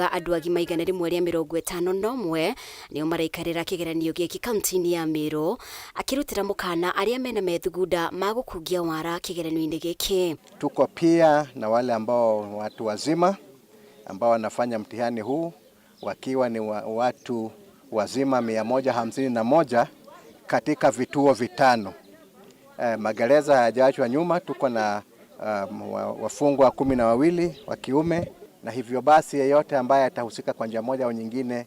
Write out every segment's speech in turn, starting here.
Andũ agima igana rĩmwe rĩa 51 nĩo maraikarĩra kĩgeranio gĩkĩ kaunti-inĩ ya Meru, akirutĩra mũkana arĩa mena methugunda magũkungia wara kĩgeranio-inĩ gĩkĩ. Tuko pia na wale ambao watu wazima ambao wanafanya mtihani huu wakiwa ni watu wazima 151 katika vituo vitano. Magereza hayajaachwa nyuma, tuko na wafungwa 12 wa kiume, na hivyo basi yeyote ambaye atahusika kwa njia moja au nyingine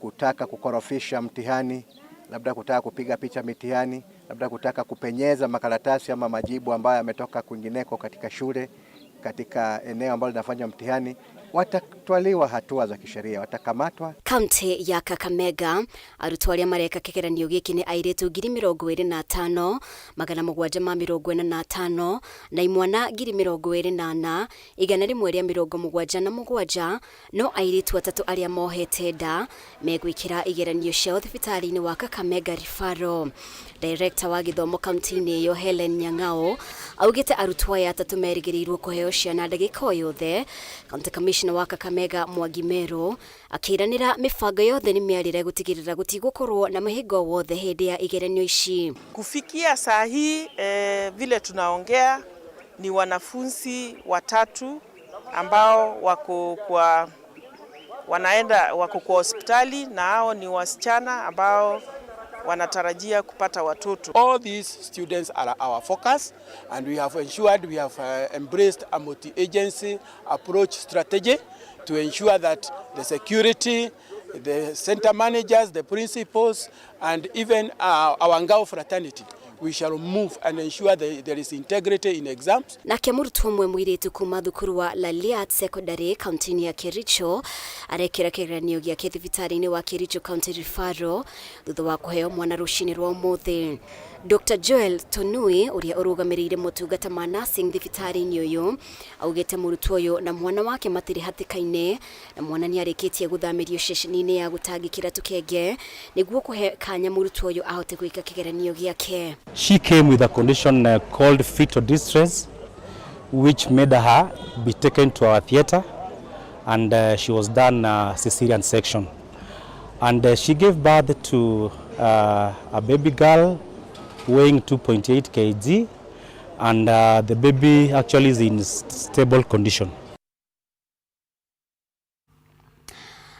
kutaka kukorofisha mtihani, labda kutaka kupiga picha mitihani, labda kutaka kupenyeza makaratasi ama majibu ambayo yametoka kwingineko katika shule, katika eneo ambalo linafanya mtihani, watatwaliwa hatua za kisheria, watakamatwa. Kaunti ya Kakamega, arutwo arĩa mareka kĩgeranio gĩkĩ nĩ airĩtu 25,745 na imwana 28,177, no airĩtu atatũ arĩa mohete nda megwĩkĩra igeranio ciao thibitarĩ-inĩ wa Kakamega Referral. Director wa gĩthomo kaunti-inĩ ĩyo Helen Nyang'ao augĩte arutwo aya atatũ merĩgĩrĩirwo kũheo ciana ndagĩka o yothe. County Commissioner wa Kakamega Meru akĩranĩra mĩbango yothe nĩ mĩarĩre gũtigĩrĩra gũtigũkorwo na mũhĩngo wothe hĩndĩ ya igeranio ici. Kufikia saa hii vile tunaongea ni wanafunzi watatu ambao wako kwa hospitali, na hao ni wasichana ambao wanatarajia kupata watoto. All these students are our focus, and we have ensured we have embraced a multi-agency approach strategy to ensure that the security, the center managers, the principals, and even our Ngao fraternity, we shall move and ensure that there is integrity in exams. Nake mũrutwo ũmwe mũirĩtu kuma thukuru wa Laliat Secondary kaunti-inĩ ya Kericho arekĩra kĩgeranio gĩake thibitarĩ-inĩ wa Kericho County Referral thutha wa kũheo mwana rũcinĩ rwa ũmũthĩ. Dr. Joel Tonui ũrĩa ũrũgamĩrĩire motungata ma nursing thibitarĩ-inĩ ũyũ augĩte mũrutwo ũyũ na mwana wake matirĩ hatĩka-inĩ, na mwana nĩarĩkĩtie gũthamĩrio ceceni-inĩ ya gũtangĩkĩra tũkenge nĩguo kũhe kanya mũrutwo ũyũ ahote gwĩka kĩgeranio gĩake. She came with a condition called fetal distress, which made her be taken to our theater, and she was done cesarean section. And she gave birth to a baby girl weighing 2.8 kg, and the baby actually is in stable condition.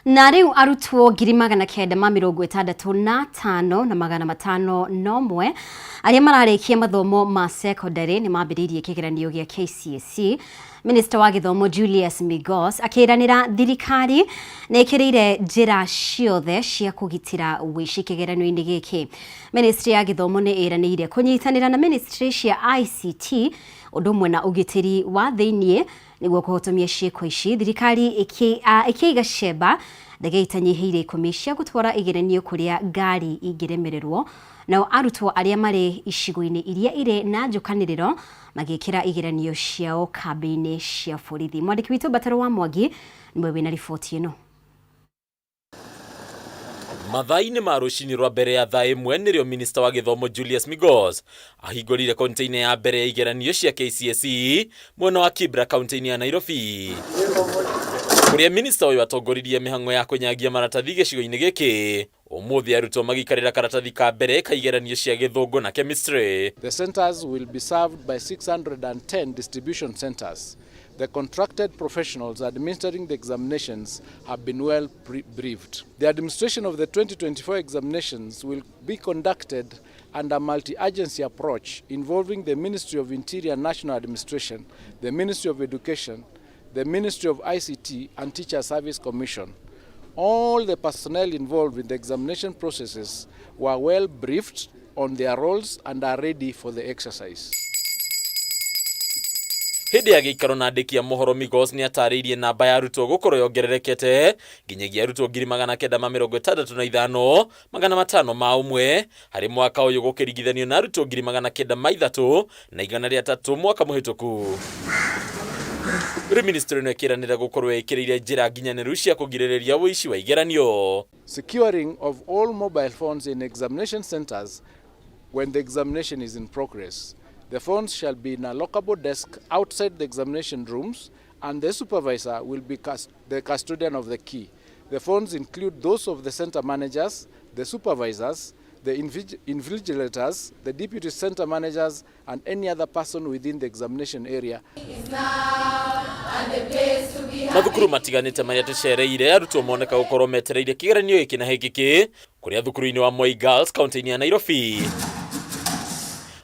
Na rĩu arutwo 965,501 arĩa mararĩkia mathomo ma secondary nĩ mambĩrĩirie kĩgeranio gĩa KCSE. Minister wa gĩthomo Julius Migos akĩranĩra thirikari nĩ ĩkĩrĩire njĩra ciothe cia kũgitĩra ũici kĩgeranio-inĩ gĩkĩ. Ministry ya gĩthomo nĩ ĩranĩire kũnyitanĩra na ministry cia ICT ũndũ ũmwe na ũgitĩri wa thĩinĩ nĩguo kũhotomia ciĩko ici. Thirikari ĩkĩiga cemba ndege itanyihĩire 10 cia gũtwara igeranio kũrĩa ngari ingĩremererwo, nao arutwo arĩa marĩ icigo-inĩ iria irĩ na njũkanĩrĩro magĩkĩra igeranio ciao kambĩ-inĩ cia borithi. Mwandĩki witũ Bataro wa Mwangi nĩwe wĩna riboti ĩno. Mathaa-inĩ ma rũcinĩ rwa mbere ya thaa ĩmwe nĩrĩo Minister wa gĩthomo Julius Migos ahingũrire konteina ya mbere ya igeranio cia KCSE mwena wa Kibra kaunti-inĩ ya Nairobi, kũrĩa minister ũyũ atongoririe mĩhang'o ya kũnyagia maratathi gĩcigo-inĩ gĩkĩ. Ũmũthĩ arutwo magikarĩra karatathi ka mbere ka igeranio cia gĩthũngũ na chemistry. The centers will be served by 610 distribution centers. The contracted professionals administering the examinations have been well briefed. The administration of the 2024 examinations will be conducted under a multi-agency approach involving the Ministry of Interior and National Administration, the Ministry of Education, the Ministry of ICT and Teacher Service Commission. All the personnel involved in the examination processes were well briefed on their roles and are ready for the exercise. Hĩndĩ ya gĩikaro na andĩki a mohoro, Migos nĩ atarĩirie namba ya arutwo gũkorwo yongererekete nginyagia arutwo 995,501 harĩ mwaka ũyũ gũkĩringithanio na arutwo 903,000 na 103 mwaka mũhĩtũku. Ministry nĩ ĩkĩranĩra gũkorwo ĩkĩrĩire njĩra nginyanĩru cia kũgirĩrĩria ũici wa igeranio. Securing of all mobile phones in examination centers when the examination is in progress. The phones shall be in a lockable desk outside the examination rooms and the supervisor will be the custodian of the key. The phones include those of the center managers, the supervisors, the invigilators, the deputy center managers, and any other person within the examination area. Mathukuru matiganite maria tucereire arutwo moneka gukorwo metereire kigeranio giki na hingiki kuria thukuru-ini wa Moi Girls kaunti-ini ya Nairobi.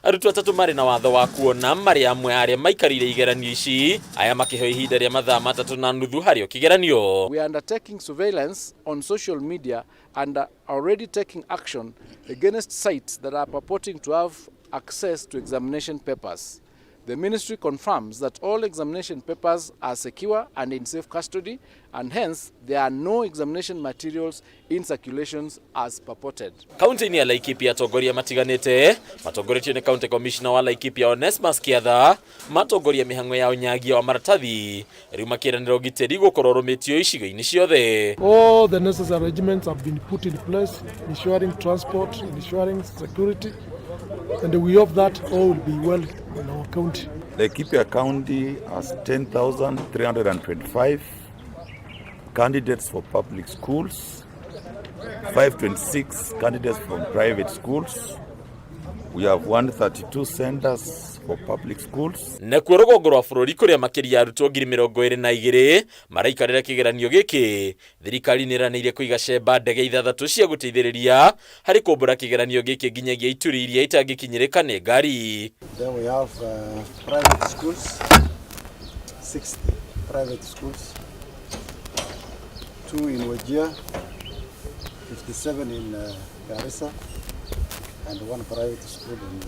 Arutwo atatu mari na watho wa kuona mari amwe aria maikarire igeranio ici aya makiheo ihinda ria mathaa 3.5 hario kigeranio. We are undertaking surveillance on social media and are already taking action against sites that are purporting to have access to examination papers. The ministry confirms that all examination papers are secure and in safe custody, and hence there are no examination materials in circulations as purported. Kaunti-ini ya Laikipia atongoria matiganite matongoretio ni County Commissioner wa Laikipia Onesmus Kiatha matongoria mihango ya unyagia wa maratathi riu makiranira ugitiri gukorwo rumitio icigo-ini ciothe. All the necessary arrangements have been put in place, ensuring transport, ensuring security, and we hope that all will be well in our county. Laikipia County has 10,325 candidates for public schools, 526 candidates from private schools. We have 132 centers for public schools. Nakuo rugongo rwa bururi kuria makiria arutwo 22,000 maraikarira kigeranio giki thirikari niranire kuiga cemba ndege ithathatu cia guteithiriria hari kumbura kigeranio giki nginyagia ituri iria itangikinyirika ni ngari. Then we have private schools, 60 private schools, 2 in Wajir, 57 in Garissa, and 1 private school in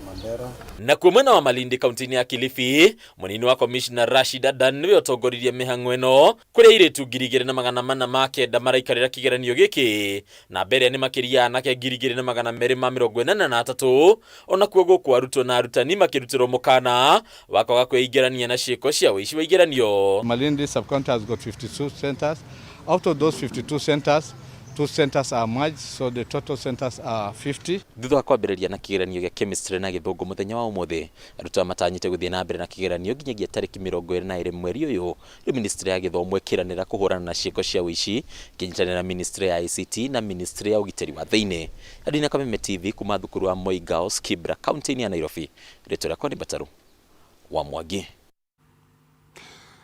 Mandera. Nakuo mwena wa Malindi kaunti-ini ya Kilifi munini wa Commissioner Rashid Adan niwe otongoririe mihango ino kuria iritu 2,409 maraikarira kigeranio giki na mbere ni makiria anake 2,243 ona kuo guku arutwo na arutani makirutirwo mukana wakaga kwĩingĩrania na ciĩko cia ũici wa igeranio. Malindi sub-county has got 52 centers. Out of those 52 centers, 2 centers are merged, so the total centers are 50. Thutha wa kwambĩrĩria na kigeranio gĩa chemistry na gĩthũngũ muthenya wa ũmũthĩ arutwo matanyĩte gũthiĩ na mbere na kigeranio nginyagia tarĩki 22 mweri ũyũ rĩu ministry ya gĩthomo ĩkĩranĩra kũhũrana na ciĩko cia ũici ĩkĩnyitanĩra na ministry ya ICT na ministry ya ũgitĩri wa thĩinĩ. Adina Kameme TV kuma thukuru wa Moi Girls Kibra kaunti-ini ya Nairobi. Rĩtwa rĩakwa nĩ Bataru wa Mwangi.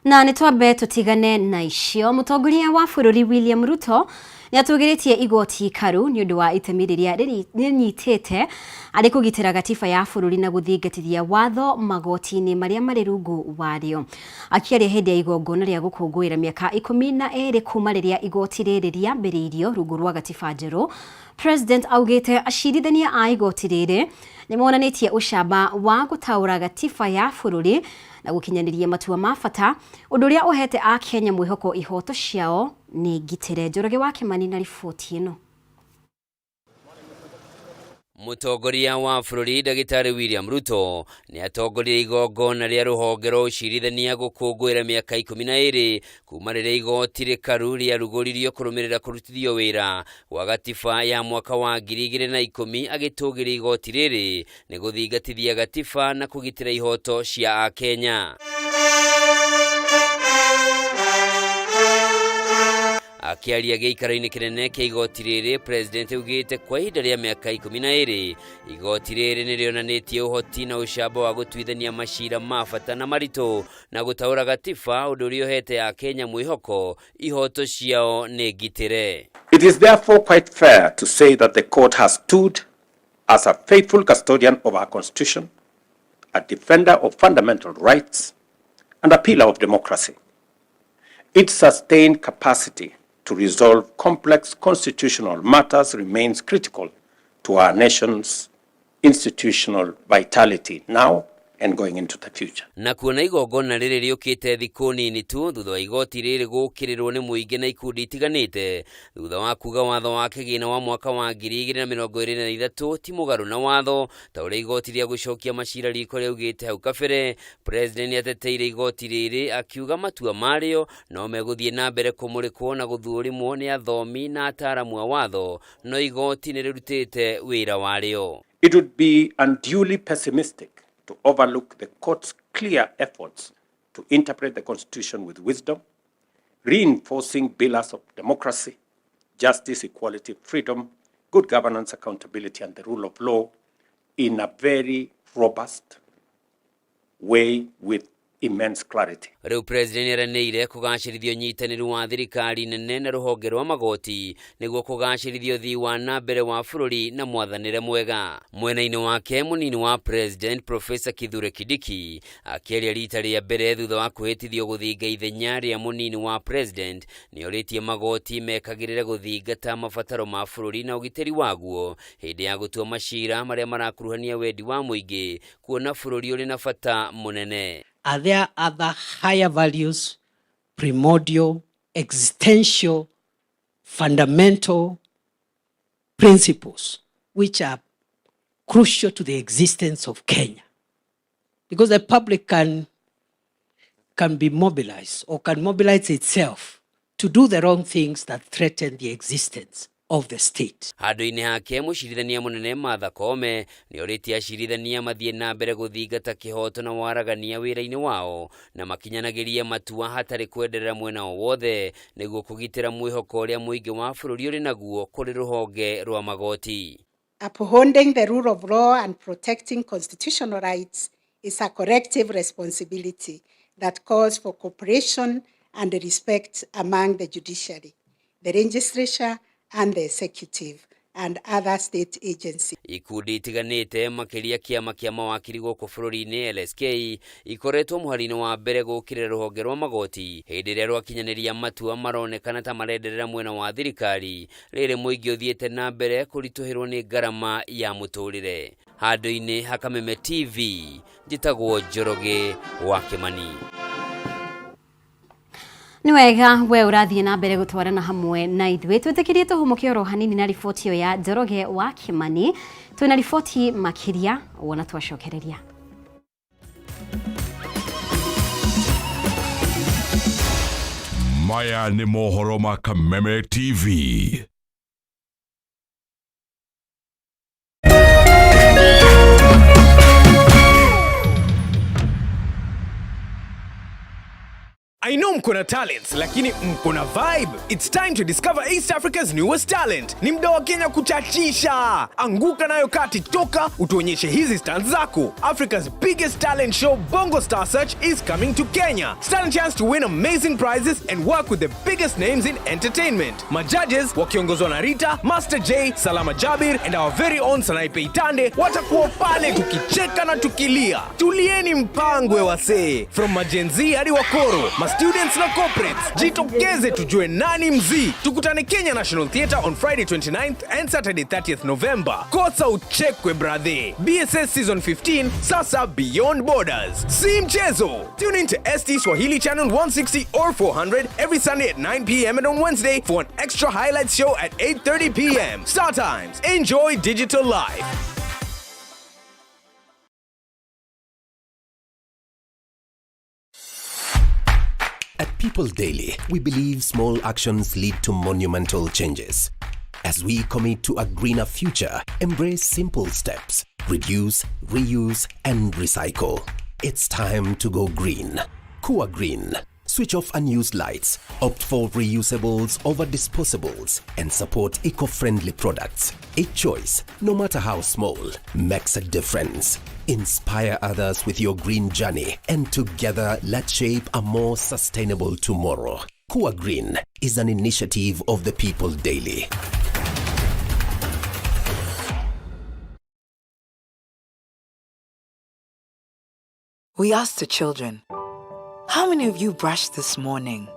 Na nitwambe tutigane na icio. Mutongoria wa bũrũri William Ruto ni atugiritie igoti karu ni undu wa itemi riria rinyitite ari kugitira gatiba ya bũrũri na guthingatithia watho magoti-ini maria mari rungu wario. Akiaria hindi ya igongona ria gukungũĩra miaka 12 kuma riria igoti riri riambĩrĩirio rungu rwa gatiba njerũ, President augite acirithania a igoti riri ni monanitie ucamba wa gutaũra gatiba ya bũrũri na gukinyaniria matua ma bata undu uria uhete a Kenya mwihoko ihoto ciao ni ngitire. Njoroge wa Kimani na riboti ino. Mutongoria wa bũrũri Ndagĩtarĩ William Ruto ni atongoria igongona ria rũhonge rwa ũcirithania gũkũngũĩra mĩaka 12 kuma rĩrĩa igoti rĩkaru rĩarugũririo kũrũmĩrĩra kũrutithio wĩra wa gatiba ya mwaka wa 2010 agĩtũgĩria igoti rĩrĩ nĩ gũthingatithia gatiba na kũgitĩra ihoto cia Akenya. Akiaria gĩikaro-inĩ kĩnene kĩa igoti rĩrĩ, President augĩte kwa ihinda rĩa mĩaka 12 igoti rĩrĩ nĩ rĩonanĩtie ũhoti na ũcamba wa gũtuithania macira ma bata na maritũ na gũtaũra gatiba ũndũ ũrĩa ũhete Akenya mwĩhoko ihoto ciao nĩ ngitĩre. It is therefore quite fair to say that the court has stood as a faithful custodian of our constitution, a defender of fundamental rights, and a pillar of democracy. Its sustained capacity to resolve complex constitutional matters remains critical to our nation's institutional vitality now and going into the future. Na kuona igongona rĩrĩ rĩũkĩte thikũ nini tu thutha wa igoti rĩrĩ gũkĩrĩrwo nĩ mũingĩ na ikundi itiganĩte thutha wa kuga watho wa kĩgĩna wa mwaka wa 2023 ti mũgarũ na watho ta ũrĩa igoti rĩa gũcokia macira riko rĩaugĩte hau kabere. President ateteire igoti rĩrĩ akiuga matua marĩo no megũthiĩ na mbere kũmũrĩkwo na gũthũrimwo nĩ athomi na ataaramu a watho no igoti nĩ rĩrutĩte wĩra warĩo. It would be unduly pessimistic to overlook the court's clear efforts to interpret the Constitution with wisdom, reinforcing pillars of democracy, justice, equality, freedom, good governance, accountability, and the rule of law in a very robust way with immense clarity. Riu president eranĩire kũgacĩrithia ũnyitanĩri wa thirikari nene na rũhonge rwa magoti nĩguo kũgacĩrithia ũthii wa na mbere wa bũrũri na mwathanĩre mwega. Mwena-inĩ wake mũnini wa president Professor Kithure Kindiki akĩaria rita rĩa mbere thutha wa kwĩhĩtithio gũthinga ithenya rĩa mũnini wa president nĩorĩtie magoti mekagĩrĩre gũthingata mabataro ma bũrũri na ũgitĩri waguo hĩndĩ ya gũtua macira marĩa marakuruhania wendi wa mũingĩ kuona bũrũri ũrĩ na bata mũnene. Are there other higher values, primordial, existential, fundamental principles which are crucial to the existence of Kenya? Because the public can be mobilized or can mobilize itself to do the wrong things that threaten the existence of the state. Handũ-inĩ hake mũcirithania mũnene Martha Koome nĩorĩtie acirithania mathiĩ na mbere gũthingata kĩhoto na waragania wĩra-inĩ wao na makinyanagĩrie matua hatarĩ kwenderera mwena o wothe nĩguo kũgitĩra mwĩhoko ũrĩa mũingĩ wa bũrũri ũrĩ naguo kũrĩ rũhonge rwa magoti. Upholding the rule of law and protecting constitutional rights is a collective responsibility that calls for cooperation and respect among the judiciary, the legislature, and the executive and other state agencies. Ikundi itiganĩte makĩria kĩama kĩa mawakiri gũkũ bũrũri-inĩ LSK ikoretwo mũhari-inĩ wa mbere gũkĩrĩra rũhonge rwa magoti hĩndĩ ĩrĩa rwakinyanĩria matua maronekana ta marenderera mwena wa thirikari rĩrĩ mũingĩ ũthiĩte na mbere kũritũhĩrwo nĩ ngarama ya mũtũrĩre. Handũ-inĩ ha Kameme TV njĩtagwo Njoroge wa Kimani. Nĩ wega we ũrathiĩ na mbere gũtwarana hamwe na ithuĩ twĩtĩkĩrie tũhũmũke oro hanini na riboti ĩyo ya Njoroge wa Kimani. Twĩna riboti makĩria wona twacokereria. Maya nĩ mohoro ma Kameme TV. I know mkona talents, lakini mkona vibe. It's time to discover East Africa's newest talent. Ni muda wa Kenya kuchachisha. Anguka nayo kati toka, utuonyeshe hizi stands zako. Africa's biggest talent show, Bongo Star Search, is coming to Kenya. Stand a chance to win amazing prizes and work with the biggest names in entertainment. Majudges, wakiongozwa na Rita, Master J, Salama Jabir, and our very own Sanaipe Itande, watakuwa pale tukicheka na tukilia. Tulieni mpangwe wasee. From majenzi hadi wakoro, students na corporates, jitokeze tujue nani mzii. Tukutane Kenya National Theatre on Friday 29th and Saturday 30th November. Kosa uchekwe brother. BSS Season 15, sasa Beyond Borders. Si mchezo. Tune in to ST Swahili Channel 160 or 400 every Sunday at 9 p.m. and on Wednesday for an extra highlights show at 8:30 p.m. Star Times. Enjoy digital life. At People Daily, we believe small actions lead to monumental changes. As we commit to a greener future, embrace simple steps, reduce, reuse, and recycle. It's time to go green. Kuwa Green. Switch off unused lights, opt for reusables over disposables, and support eco-friendly products. A choice, no matter how small, makes a difference. Inspire others with your green journey, and together let's shape a more sustainable tomorrow. Kuwa Green is an initiative of the People Daily. We asked the children, how many of you brushed this morning?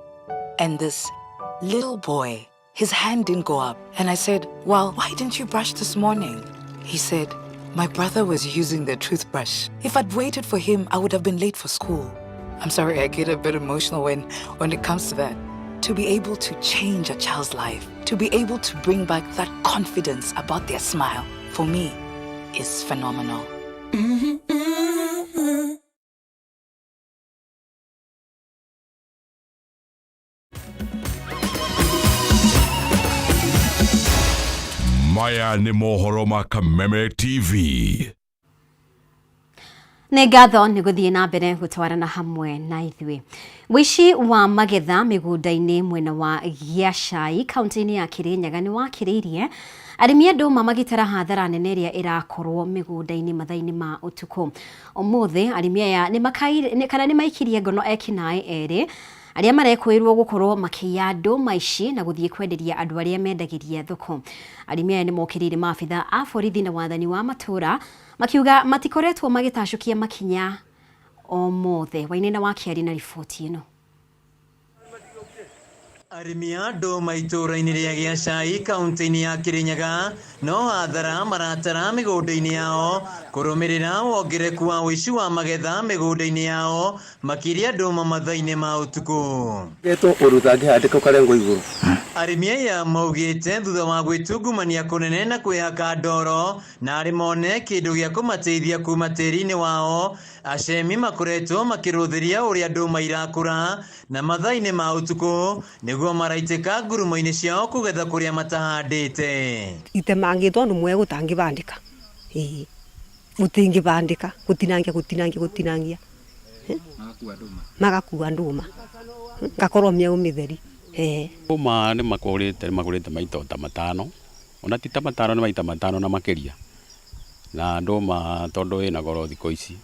And this little boy, his hand didn't go up. And I said, well, why didn't you brush this morning? He said, my brother was using the toothbrush. If I'd waited for him, I would have been late for school. I'm sorry, I get a bit emotional when it comes to that. To be able to change a child's life, to be able to bring back that confidence about their smile, for me, is phenomenal. Maya ni mohoro ma Kameme TV. Nĩ ngatho nĩ gũthiĩ na mbere gũtwarana hamwe na ithuĩ. Wici wa magetha mĩgũnda-inĩ mwena wa Judiciary kaunti-inĩ ya Kirinyaga nĩ wakĩrĩirie arĩmi a ndũma magĩtara hathara nene ĩrĩa ĩrakorwo mĩgũnda-inĩ mathaa-inĩ ma ũtukũ. Ũmũthĩ arĩmi aya nĩ maikirie ngono ekinaĩ erĩ arĩa marekũĩrwo gũkorwo makĩiya ndũma ici na gũthiĩ kwenderia andũ arĩa mendagĩria thoko. Arĩmi aya nĩ mokĩrĩire maabitha a borithi na wathani wa matũra makiuga matikoretwo magĩtacũkia makinya o mothe. Wainaina wa Kĩari na riboti ĩno. Arĩmi a ndũma itũra-inĩ rĩa Judiciary kaunti-inĩ ya Kirinyaga no hathara maratara mĩgũnda-inĩ yao kũrũmĩrĩra wongereku wa ũici wa magetha mĩgũnda-inĩ yao makĩria ndũma mathaa-inĩ ma ũtukũ. Arĩmi aya maugĩte thutha wa gwĩtungumania kũnene na kwĩhaka ndoro na arĩ mone kĩndũ gĩa kũmateithia kuma tĩri-inĩ wao, acemi makoretwo makĩrũthĩria ũrĩa ndũma irakũra na mathaa-inĩ ma ũtukũ nĩguo maraitĩka ngurumo-inĩ ciao kũgetha kũrĩa matahandĩte. Itemangĩtwo nĩ mwe gũtangĩbandĩka. Gũtingĩbandĩka, gũtinangia. Magakua ndũma. Ngakorwo mĩau mĩtheri. Ndũma nĩ magũrĩte maita ta matano. Ona ti ta matano nĩ maita matano na makĩria. Na ndũma tondũ ĩna goro thikũ ici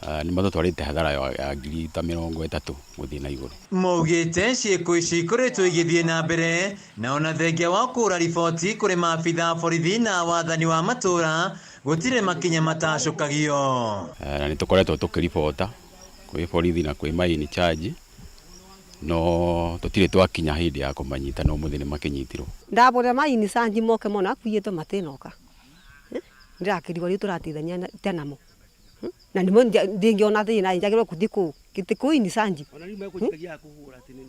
nĩ matũtwarĩte hathara ya ngiri ta 30 gũthiĩ na igũrũ. Maugĩte ciĩko ici ikoretwo igĩthiĩ na mbere na ona thengia wa kũra riboti kũrĩ maabitha borithi na wathani wa matũra gũtirĩ makinya matacũkagio. Na nĩ tũkoretwo tũkĩribota kwĩ borithi na kwĩ main charge no tũtirĩ twakinya hĩndĩ ya kũmanyita no mũthĩ nĩ makĩnyitirwo. Ndabore main charge moke mona akuĩte matĩnoka. Ndirakĩrigwo rĩu tũratithania tenamo. Na ndingĩona thĩna njagĩrĩirwo gũthiĩ kũu gĩtĩkũ ini sanji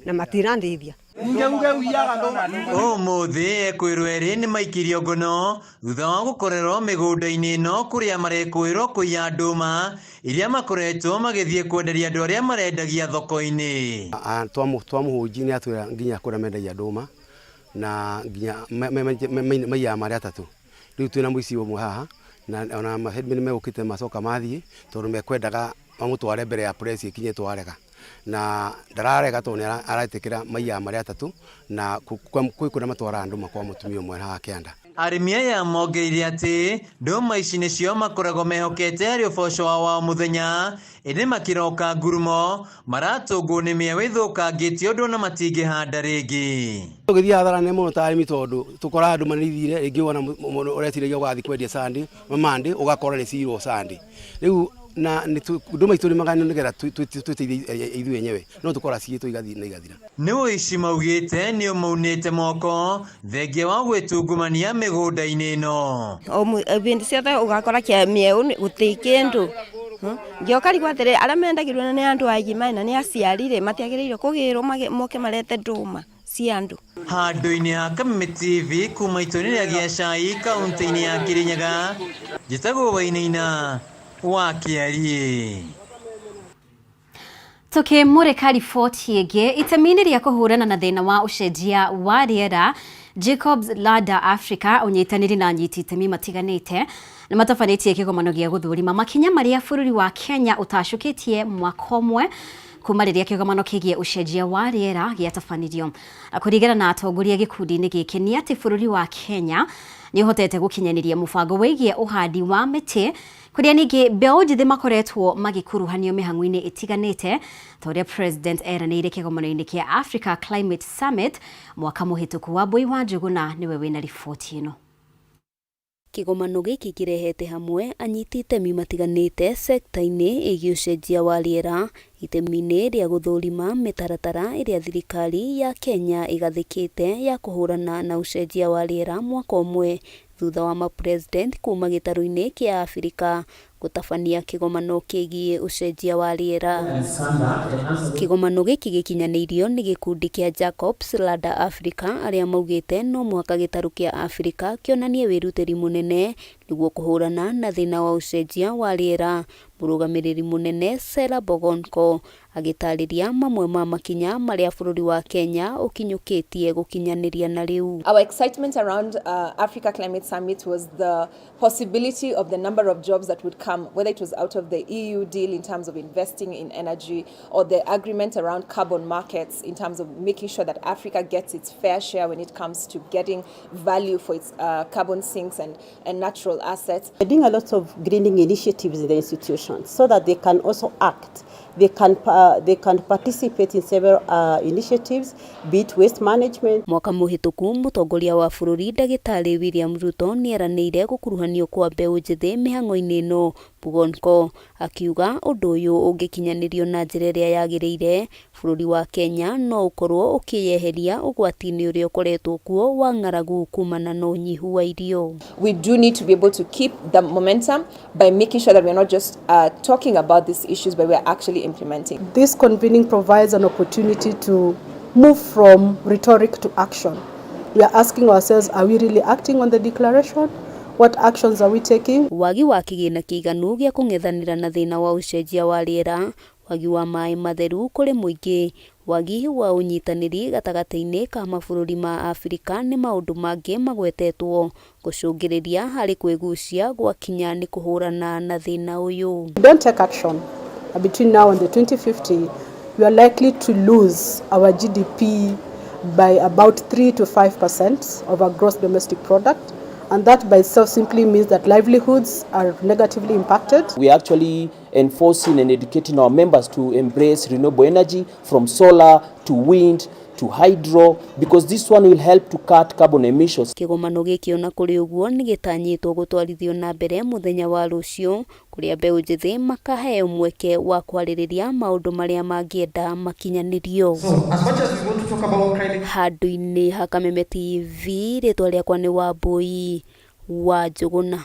na matirandĩithia. Ũmũthĩ ekwĩrwo erĩ nĩ maikirio ngono thutha wa gũkorerwo mĩgũnda-inĩ ĩno kũrĩa marekwĩrwo kũiya ndũma iria makoretwo magĩthiĩ kwenderia andũ arĩa marendagia thoko-inĩ. Twamũhũnji nĩ atwĩra nginya kũrĩa mendagia ndũma na nginya maiya marĩa atatũ. Rĩu twĩna mũici ũmwe haha na ona mahedmen megũkĩte macoka mathiĩ tondũ mekwendaga mamũtware mbere ya press ikinye twarega na ndararega tondũ nĩ aretĩkĩra maiya marĩa atatũ na kwĩ kũrĩa matwara ndũma kwa mũtumia ũmwe haha kĩanda. Arĩmi aya mongereire atĩ ndũma ici nĩcio makoragwo mehokete harĩ ũboco wao wa mũthenya, ĩndĩ makĩroka ngurumo maratũngwo nĩ mĩeũ ĩthũkangĩtio ũndũ na matingĩhanda rĩngĩ. Tũgĩthiĩ hathara nĩ mũno ta arĩmi tondũ tũkoraga ndũma nĩ ithire, rĩngĩ wona ũretirĩria ũgathiĩ kwendia Sunday Monday ũgakora nĩ cirwo Sunday. Rĩu na ndũma itũ nĩ magana nĩgetha twĩteithie ithuĩ enyewe no tũkora ciĩtwo igathiĩ na igathira. Nĩ ũici maugĩte nĩ ũmaunĩte moko thengia wa gwĩtungumania mĩgũnda-inĩ ĩno. Bindi ciothe ũgakora kĩa mĩeũ gũtirĩ kĩndũ. Ngĩoka rigwo atĩrĩ arĩa mendagĩrwo nĩ andũ agima na nĩ aciarire matiagĩrĩirwo kũgĩrwo moke marete ndũma cia andũ. Handũ-inĩ ha Kameme TV kuma itũra-inĩ rĩa Judiciary kaunti-inĩ ya Kirinyaga, njĩtagwo Wainaina wa Kĩari. Tukĩmũrĩka riboti ĩngĩ, itemi-inĩ rĩa kũhũrana na thĩna wa ũcenjia wa rĩera, Jacobs Ladder Africa ũnyitanĩri na anyiti itemi matiganĩte nĩ matabanĩtie kĩgomano gĩa gũthũrima makinya marĩa bũrũri wa Kenya ũtacũkĩtie mwaka ũmwe kuma rĩrĩa kĩgomano kĩgiĩ ũcenjia wa rĩera gĩatabanirio. Kũringana na atongoria gĩkundi-inĩ gĩkĩ nĩ atĩ bũrũri wa Kenya nĩ ũhotete gũkinyanĩria mũbango wĩgiĩ ũhandi wa mĩtĩ, kũrĩa ningĩ mbeũ njĩthĩ makoretwo magĩkuruhanio mĩhang'o-inĩ ĩtiganĩte ta ũrĩa President eranĩire kĩgomano-inĩ kĩa Africa Climate Summit mwaka mũhĩtũku. wa Mbui wa Njũgũna nĩwe wĩna riboti ĩno. Kĩgomano gĩkĩ kĩrehete hamwe anyiti itemi matiganĩte sekta-inĩ ĩgiĩ ũcenjia wa rĩera, itemi-inĩ rĩa gũthũrima mĩtaratara ĩrĩa thirikari ya Kenya ĩgathĩkĩte ya kũhũrana na ũcenjia wa rĩera mwaka ũmwe thutha wa mapresident kuma gĩtarũ-inĩ kĩa Afrika gũtabania kĩgomano kĩgiĩ ũcenjia wa rĩera. Kĩgomano gĩkĩ gĩkinyanĩirio nĩ gĩkundi kĩa Jacobs Ladder Africa arĩa maugĩte no mwaka gĩtarũ kĩa Afrika kĩonanie wĩrutĩri mũnene niguo kuhurana na thina wa ucenjia wa riera. Murugamiriri munene Sera Bogonko agitariria mamwe ma makinya maria bururi wa Kenya ukinyukitie gukinyaniria na riu. Our excitement around Africa Climate Summit was the possibility of the number of jobs that would come, whether it was out of the EU deal in terms of investing in energy or the agreement around carbon markets in terms of making sure that Africa gets its fair share when it comes to getting value for its carbon sinks and natural assets. We're doing a lot of greening initiatives in the institutions so that they can also act. They can participate in several initiatives, be it waste management. Mwaka muhituku mutongoria wa bururi Ndagitari William Ruto nieranĩire gukuruhanio kwa mbeũ njĩthĩ mĩhang'o-inĩ ĩno. Bogonko akiuga undu uyu ungikinyanirio na njĩra ĩrĩa yagĩrĩire, bururi wa Kenya no ukorwo ukiyeheria ugwati-inĩ ũrĩa ukoretwo kuo wa ng'aragu kumana na unyihu wa irio. We do need to be able to keep the momentum by making sure that we're not just talking about these issues, but we're actually implementing. This convening provides an opportunity to move from rhetoric to action. We are asking ourselves, are we really acting on the declaration? What actions are we taking? Wagi wa kĩgĩna kĩiganu gĩa kũng'ethanĩra na thĩna wa ũcenjia wa rĩera, wagi wa maĩ matheru kũrĩ mũingĩ, wagi wa ũnyitanĩri gatagatĩ-inĩ ka mabũrũri ma Afrika nĩ maũndũ mangĩ magwetetwo gũcũngĩrĩria harĩ kwĩgucia gwakinya nĩ kũhũrana na thĩna ũyũ. If we don't take action between now and the 2050, we are likely to lose our GDP by about 3 to 5% of our gross domestic product. And that by itself simply means that livelihoods are negatively impacted. We are actually enforcing and educating our members to embrace renewable energy from solar to wind to hydro, because this one will help to cut carbon emissions. Kĩgomano gĩkĩ ona kũrĩ ũguo nĩ gĩtanyĩtwo gũtwarithio na mbere mũthenya wa rũciũ, kũrĩa mbeũ njĩthĩ makaheo mweke wa kwarĩrĩria maũndũ marĩa mangĩenda makinyanĩrio. Handũ-inĩ ha Kameme TV, rĩtwa rĩakwa nĩ Wambui wa Njũgũna.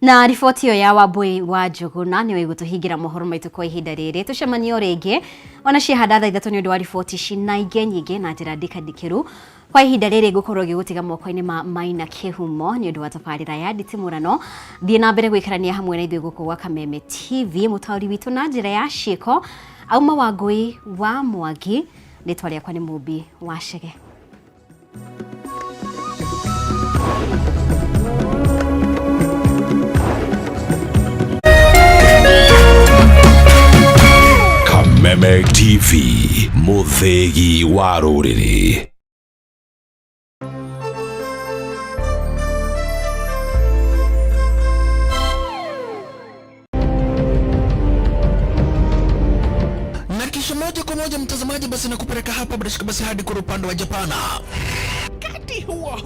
Na riboti ĩyo ya Wambui wa Njũgũna nĩ gũtũhingira mohoro maitũ kwa ihinda rĩrĩ. Tucemanio rĩngĩ ona ciahanda thaa ithatũ nĩ ũndũ wa riboti ici na ingĩ nyingĩ na njĩra ndikandikĩru. Kwa ihinda rĩrĩ ngũkorwo gĩgũtiga moko-inĩ ma Maina Kĩhumo nĩ ũndũ wa tabarĩra ya nditimũrano. Thiĩ na mbere gwĩkarania hamwe na ithuĩ gũkũ gwa Kameme TV, mũtaũri witũ na njĩra ya ciĩko auma Wangui wa Mwangi. Rĩtwa rĩakwa nĩ Mũmbi wa Chege. Kameme TV, mũthĩgi wa rũrĩrĩ. Na kisha moja kwa moja mtazamaji, basi nakupeleka hapa basi hadi kwa upande wa Japana. Kati huo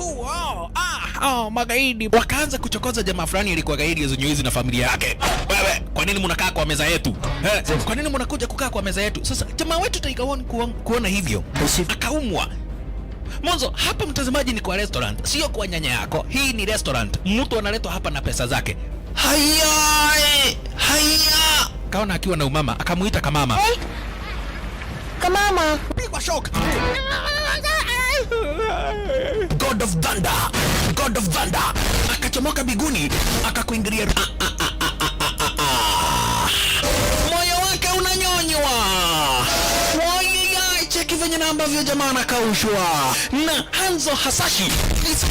magaidi wakaanza kuchokoza jamaa fulani alikuwa gaidi ya Zunyuizi na familia yake. Wewe, kwa nini mnakaa kwa meza yetu? Kwa nini mnakuja kukaa kwa meza yetu? Sasa jamaa wetu Taikawon kuona hivyo akaumwa. Mwanzo hapa mtazamaji ni kwa restaurant, sio kwa nyanya yako. Hii ni restaurant. Mtu analetwa hapa na pesa zake. Haya! Kaona akiwa na umama, akamuita Kamama. Hey! Kamama! Pigwa shock. God of Thunder. Akachomoka biguni, akakuingilia. Moyo wake unanyonywa. Cheki venye na ambavyo jamaa anakaushwa. Na Hanzo Hasashi is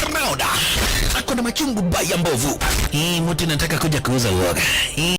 proud. Ako na machungu baya mbovu. Hii mtu nataka kuja kuuza uoga.